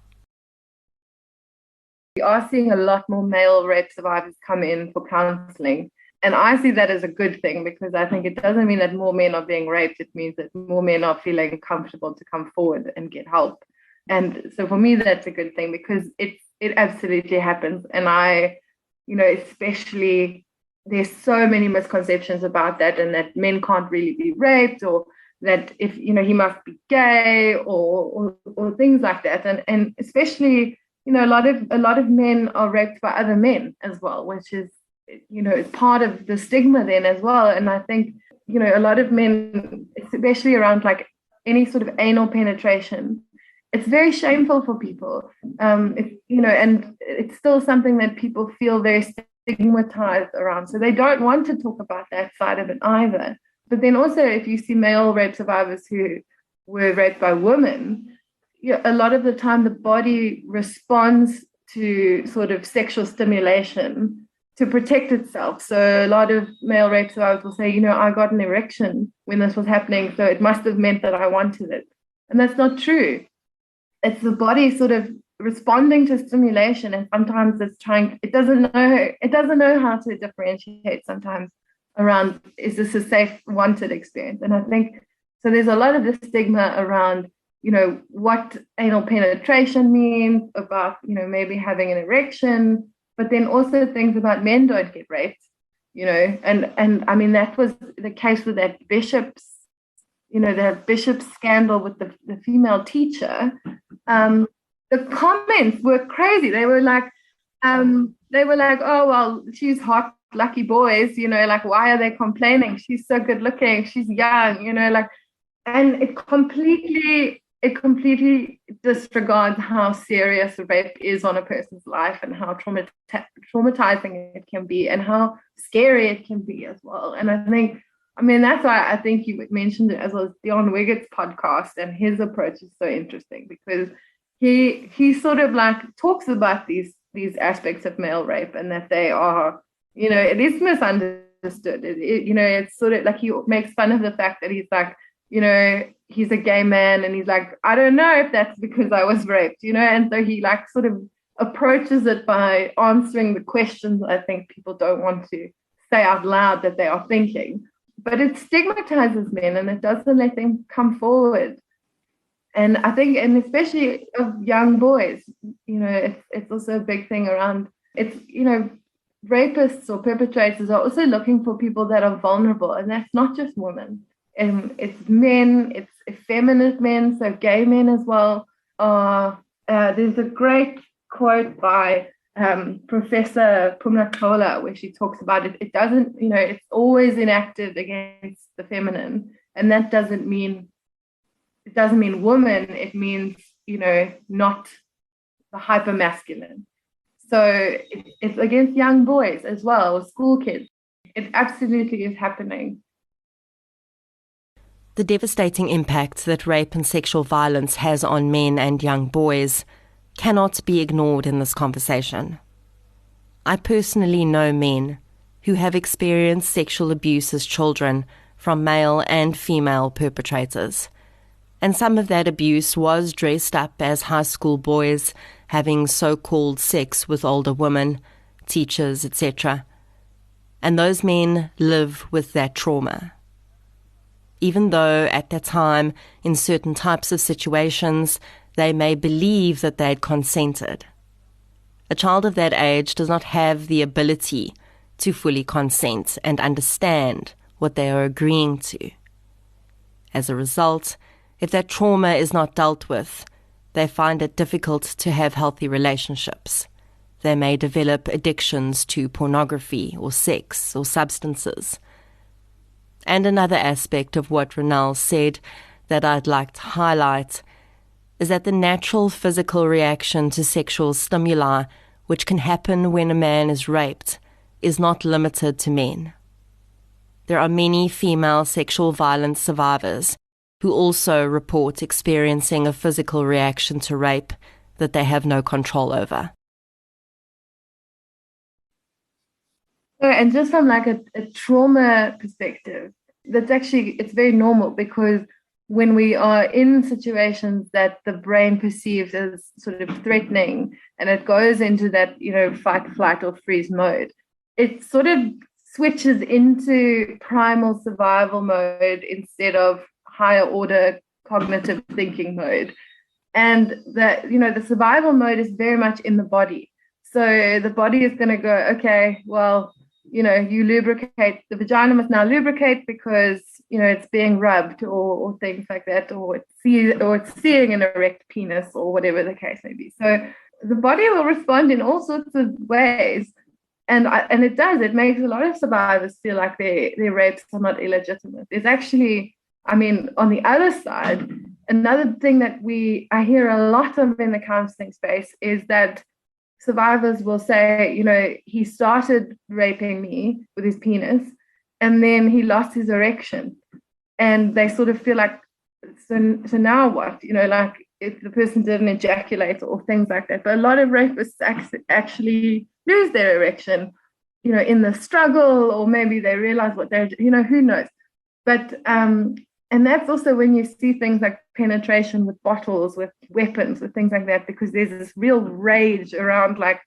We are seeing a lot more male rape survivors come in for counselling. And I see that as a good thing, because I think it doesn't mean that more men are being raped. It means that more men are feeling comfortable to come forward and get help. And so for me, that's a good thing, because it absolutely happens. And especially there's so many misconceptions about that, and that men can't really be raped, or that if, he must be gay or things like that. And especially, a lot of men are raped by other men as well, which is, is part of the stigma then as well. And I think, a lot of men, especially around like any sort of anal penetration, it's very shameful for people. And it's still something that people feel very stigmatized around. So they don't want to talk about that side of it either. But then also, if you see male rape survivors who were raped by women, a lot of the time the body responds to sort of sexual stimulation to protect itself. So a lot of male rape survivors will say, I got an erection when this was happening, so it must have meant that I wanted it. And that's not true. It's the body sort of responding to stimulation, and sometimes it doesn't know how to differentiate sometimes around, is this a safe, wanted experience? And I think, so there's a lot of the stigma around, what anal penetration means, about, maybe having an erection, but then also things about men don't get raped, and I mean, that was the case with that Bishop's, the Bishop's scandal with the female teacher. The comments were crazy. They were like, oh, well, she's hot, lucky boys, why are they complaining? She's so good looking, she's young, and it completely disregards how serious rape is on a person's life, and how traumatizing it can be, and how scary it can be as well. And that's why I think you mentioned it as well as Dion Wiggett's podcast, and his approach is so interesting, because he sort of like talks about these aspects of male rape, and that they are, it is misunderstood. It's sort of like he makes fun of the fact that he's like, he's a gay man, and he's like, I don't know if that's because I was raped, and so he like sort of approaches it by answering the questions I think people don't want to say out loud that they are thinking. But it stigmatizes men, and it doesn't let them come forward. And I think, and especially of young boys, it's also a big thing around, it's, rapists or perpetrators are also looking for people that are vulnerable, and that's not just women. It's men, it's effeminate men, so gay men as well. There's a great quote by Professor Pumla, where she talks about it. It doesn't, it's always enacted against the feminine, and that doesn't mean woman. It means, not the hyper-masculine. So it's against young boys as well, or school kids. It absolutely is happening. The devastating impact that rape and sexual violence has on men and young boys cannot be ignored in this conversation. I personally know men who have experienced sexual abuse as children from male and female perpetrators. And some of that abuse was dressed up as high school boys having so-called sex with older women, teachers, etc. And those men live with that trauma. Even though at that time, in certain types of situations, they may believe that they'd consented. A child of that age does not have the ability to fully consent and understand what they are agreeing to. As a result, if that trauma is not dealt with, they find it difficult to have healthy relationships. They may develop addictions to pornography or sex or substances. And another aspect of what Ronel said that I'd like to highlight is that the natural physical reaction to sexual stimuli, which can happen when a man is raped, is not limited to men. There are many female sexual violence survivors who also report experiencing a physical reaction to rape that they have no control over. And just from like a trauma perspective, it's very normal, because when we are in situations that the brain perceives as sort of threatening and it goes into that, fight, flight or freeze mode, it sort of switches into primal survival mode instead of higher order cognitive thinking mode. And the survival mode is very much in the body. So the body is going to go, okay, well, you lubricate, the vagina must now lubricate because, it's being rubbed or things like that, or it's seeing an erect penis or whatever the case may be. So the body will respond in all sorts of ways. And it makes a lot of survivors feel like their rapes are not illegitimate. There's actually, on the other side, another thing that I hear a lot of in the counseling space is that survivors will say, he started raping me with his penis and then he lost his erection. And they sort of feel like, so now what? Like if the person didn't ejaculate or things like that. But a lot of rapists actually lose their erection, in the struggle, or maybe they realize what they're, who knows. But, and that's also when you see things like penetration with bottles, with weapons, with things like that, because there's this real rage around like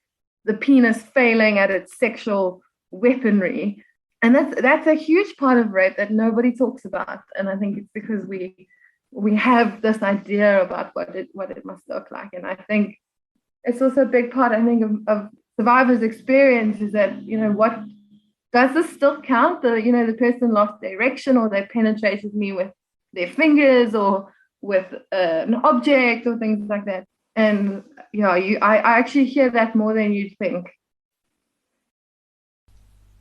the penis failing at its sexual weaponry. And that's a huge part of rape that nobody talks about. And I think it's because we have this idea about what it must look like. And I think it's also a big part, of survivors' experience is that, what does this still count? The person lost their erection, or they penetrated me with their fingers or with an object or things like that. And I actually hear that more than you'd think.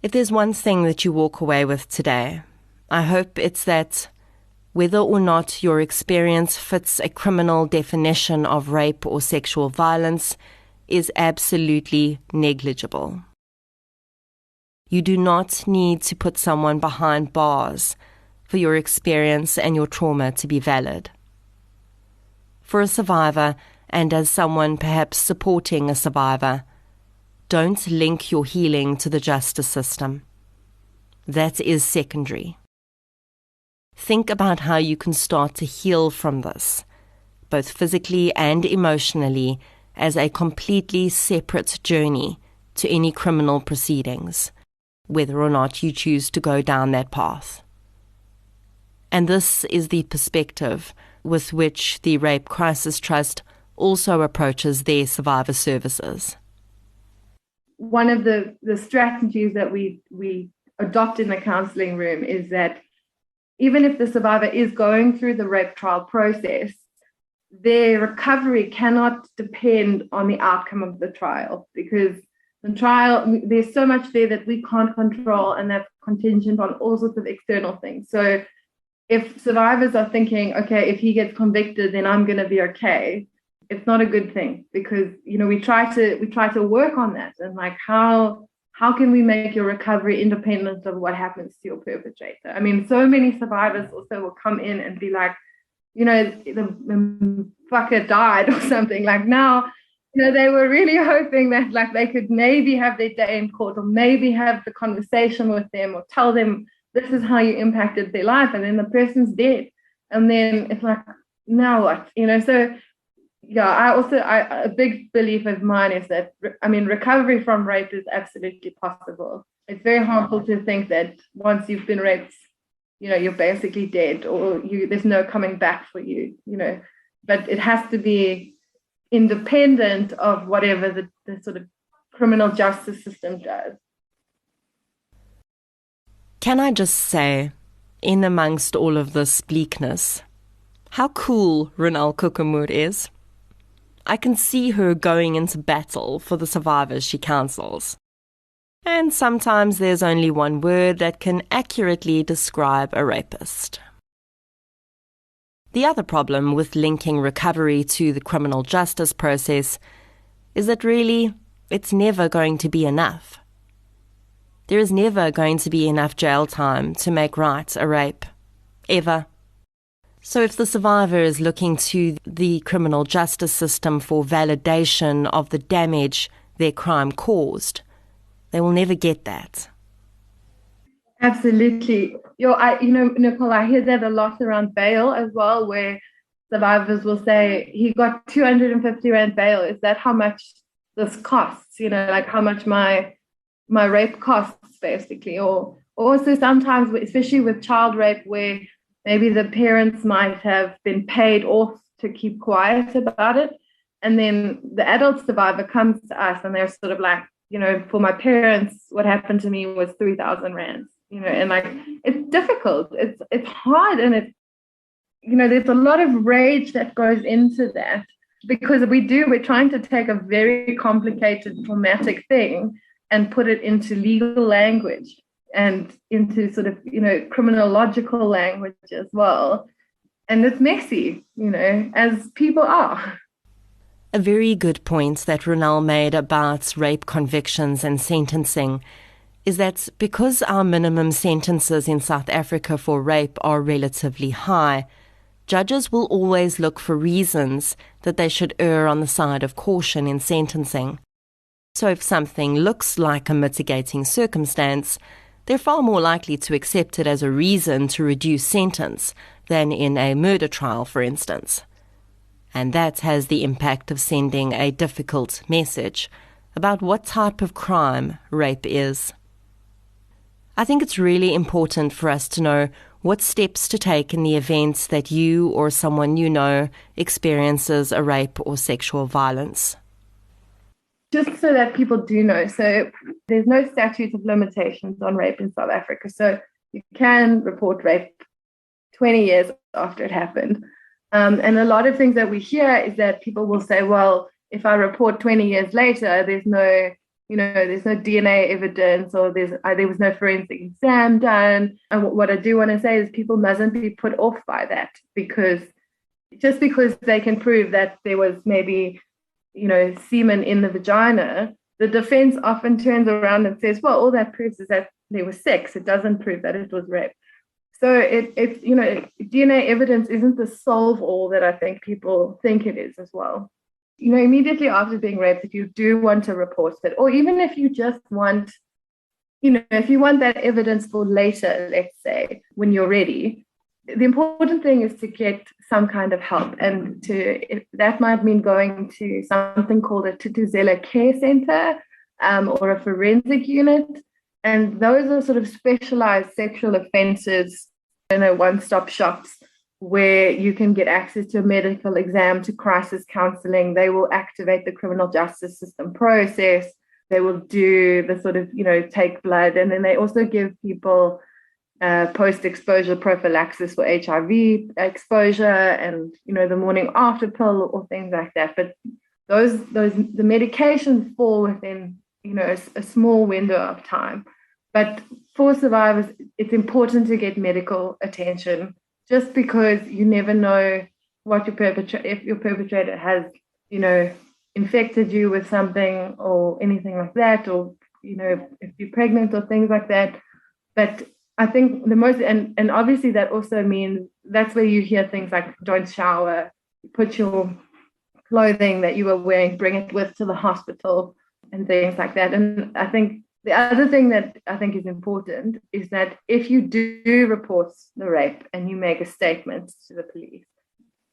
If there's one thing that you walk away with today, I hope it's that whether or not your experience fits a criminal definition of rape or sexual violence is absolutely negligible. You do not need to put someone behind bars for your experience and your trauma to be valid. For a survivor, and as someone perhaps supporting a survivor, don't link your healing to the justice system. That is secondary. Think about how you can start to heal from this, both physically and emotionally, as a completely separate journey to any criminal proceedings, whether or not you choose to go down that path. And this is the perspective with which the Rape Crisis Trust also approaches their survivor services. One of the strategies that we adopt in the counseling room is that even if the survivor is going through the rape trial process, their recovery cannot depend on the outcome of the trial, because the trial, there's so much there that we can't control, and that's contingent on all sorts of external things. So if survivors are thinking, okay, if he gets convicted, then I'm going to be okay, it's not a good thing, because we try to work on that, and like how can we make your recovery independent of what happens to your perpetrator? So many survivors also will come in and be like, the fucker died or something. Like now, they were really hoping that like they could maybe have their day in court, or maybe have the conversation with them, or tell them this is how you impacted their life, and then the person's dead, and then it's like, now what? So yeah, a big belief of mine is that recovery from rape is absolutely possible. It's very harmful to think that once you've been raped, you're basically dead, or there's no coming back for you, but it has to be independent of whatever the sort of criminal justice system does. Can I just say, in amongst all of this bleakness, how cool Ronel Koekemoer is? I can see her going into battle for the survivors she counsels. And sometimes there's only one word that can accurately describe a rapist. The other problem with linking recovery to the criminal justice process is that really it's never going to be enough. There is never going to be enough jail time to make right a rape. Ever. So if the survivor is looking to the criminal justice system for validation of the damage their crime caused, they will never get that. Absolutely. Nicole, I hear that a lot around bail as well, where survivors will say, he got 250 Rand bail. Is that how much this costs? Like how much my rape costs, basically. Or also sometimes, especially with child rape, where maybe the parents might have been paid off to keep quiet about it. And then the adult survivor comes to us and they're sort of like, for my parents, what happened to me was 3,000 Rands. And like, it's difficult. It's hard. And there's a lot of rage that goes into that, because we're trying to take a very complicated traumatic thing and put it into legal language and into sort of, criminological language as well. And it's messy, as people are. A very good point that Ronel made about rape convictions and sentencing is that because our minimum sentences in South Africa for rape are relatively high, judges will always look for reasons that they should err on the side of caution in sentencing. So if something looks like a mitigating circumstance, they're far more likely to accept it as a reason to reduce sentence than in a murder trial, for instance. And that has the impact of sending a difficult message about what type of crime rape is. I think it's really important for us to know what steps to take in the event that you or someone you know experiences a rape or sexual violence. Just so that people do know, so there's no statute of limitations on rape in South Africa. So you can report rape 20 years after it happened. And a lot of things that we hear is that people will say, well, if I report 20 years later, there's no DNA evidence, or there was no forensic exam done. And what I do want to say is people mustn't be put off by that, because just because they can prove that there was maybe, semen in the vagina, the defense often turns around and says, well, all that proves is that there was sex. It doesn't prove that it was rape. So DNA evidence isn't the solve all that I think people think it is as well. Immediately after being raped, if you do want to report it, or even if you just want, if you want that evidence for later, let's say, when you're ready, the important thing is to get some kind of help. And that might mean going to something called a Tutuzela Care Center or a forensic unit. And those are sort of specialized sexual offenses, one-stop shops, where you can get access to a medical exam, to crisis counseling. They will activate the criminal justice system process. They will do the sort of, take blood. And then they also give people post-exposure prophylaxis for HIV exposure and, the morning after pill or things like that. But the medications fall within, a small window of time. But for survivors, it's important to get medical attention, just because you never know what if your perpetrator has, infected you with something or anything like that, or, if you're pregnant or things like that. But I think the most, and obviously that also means that's where you hear things like don't shower, put your clothing that you were wearing, bring it to the hospital and things like that. And I think the other thing that I think is important is that if you do report the rape and you make a statement to the police,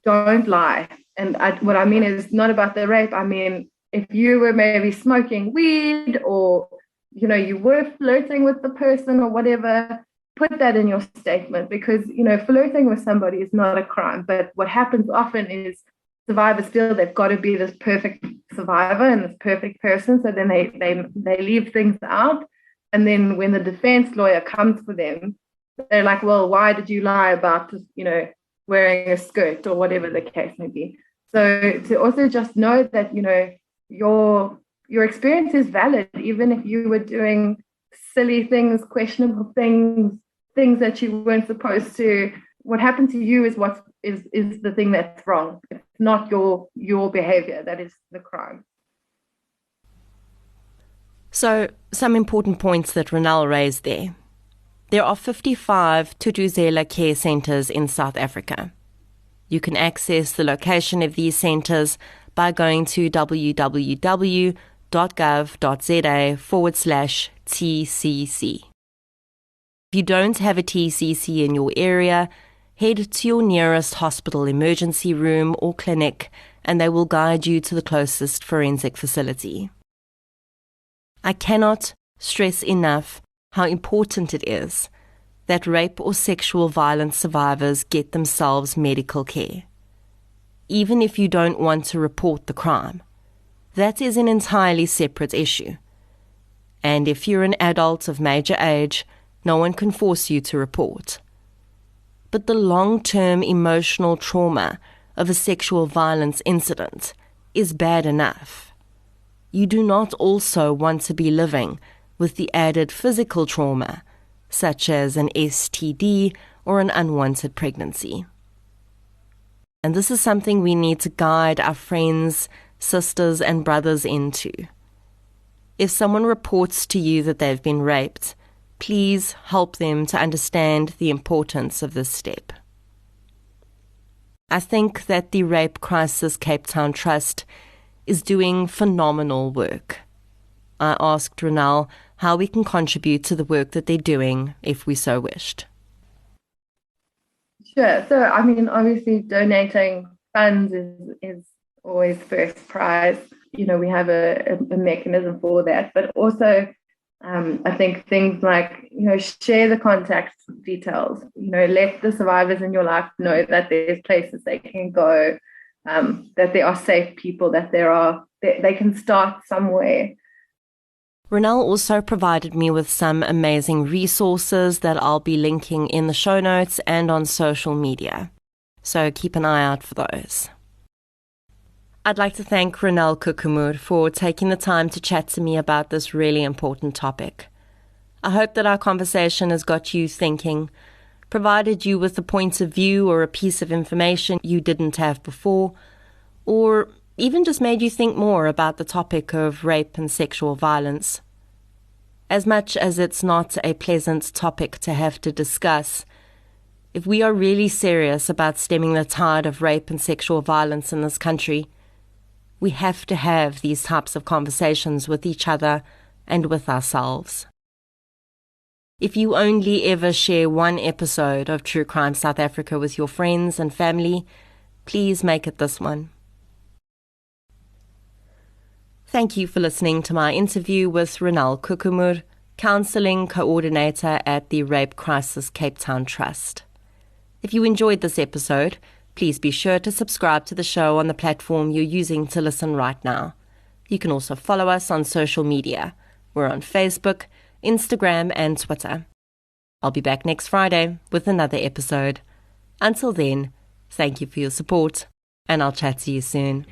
don't lie. And what I mean is not about the rape. I mean, if you were maybe smoking weed, or, you were flirting with the person or whatever, put that in your statement, because, flirting with somebody is not a crime. But what happens often is survivors feel they've got to be this perfect survivor and this perfect person. So then they leave things out. And then when the defense lawyer comes for them, they're like, well, why did you lie about, wearing a skirt or whatever the case may be? So to also just know that, your your experience is valid, even if you were doing silly things, questionable things that you weren't supposed to. What happened to you is what is the thing that's wrong. It's not your behavior that is the crime. So, some important points that Ronel raised there. There are 55 Thuthuzela care centres in South Africa. You can access the location of these centres by going to www.gov.za/TCC. If you don't have a TCC in your area, head to your nearest hospital emergency room or clinic and they will guide you to the closest forensic facility. I cannot stress enough how important it is that rape or sexual violence survivors get themselves medical care. Even if you don't want to report the crime, that is an entirely separate issue. And if you're an adult of major age, no one can force you to report. But the long-term emotional trauma of a sexual violence incident is bad enough. You do not also want to be living with the added physical trauma, such as an STD or an unwanted pregnancy. And this is something we need to guide our friends, sisters, and brothers into. If someone reports to you that they've been raped, please help them to understand the importance of this step. I think that the Rape Crisis Cape Town Trust is doing phenomenal work. I asked Ronel how we can contribute to the work that they're doing if we so wished. Sure. So, I mean, obviously donating funds is always first prize. You know, we have a mechanism for that, but also I think things like, you know, share the contact details, you know, let the survivors in your life know that there's places they can go, that there are safe people, that they can start somewhere. Ronel also provided me with some amazing resources that I'll be linking in the show notes and on social media. So keep an eye out for those. I'd like to thank Ronel Koekemoer for taking the time to chat to me about this really important topic. I hope that our conversation has got you thinking, provided you with a point of view or a piece of information you didn't have before, or even just made you think more about the topic of rape and sexual violence. As much as it's not a pleasant topic to have to discuss, if we are really serious about stemming the tide of rape and sexual violence in this country, we have to have these types of conversations with each other and with ourselves. If you only ever share one episode of True Crime South Africa with your friends and family, please make it this one. Thank you for listening to my interview with Ronel Koekemoer, Counselling Coordinator at the Rape Crisis Cape Town Trust. If you enjoyed this episode, please be sure to subscribe to the show on the platform you're using to listen right now. You can also follow us on social media. We're on Facebook, Instagram, and Twitter. I'll be back next Friday with another episode. Until then, thank you for your support, and I'll chat to you soon.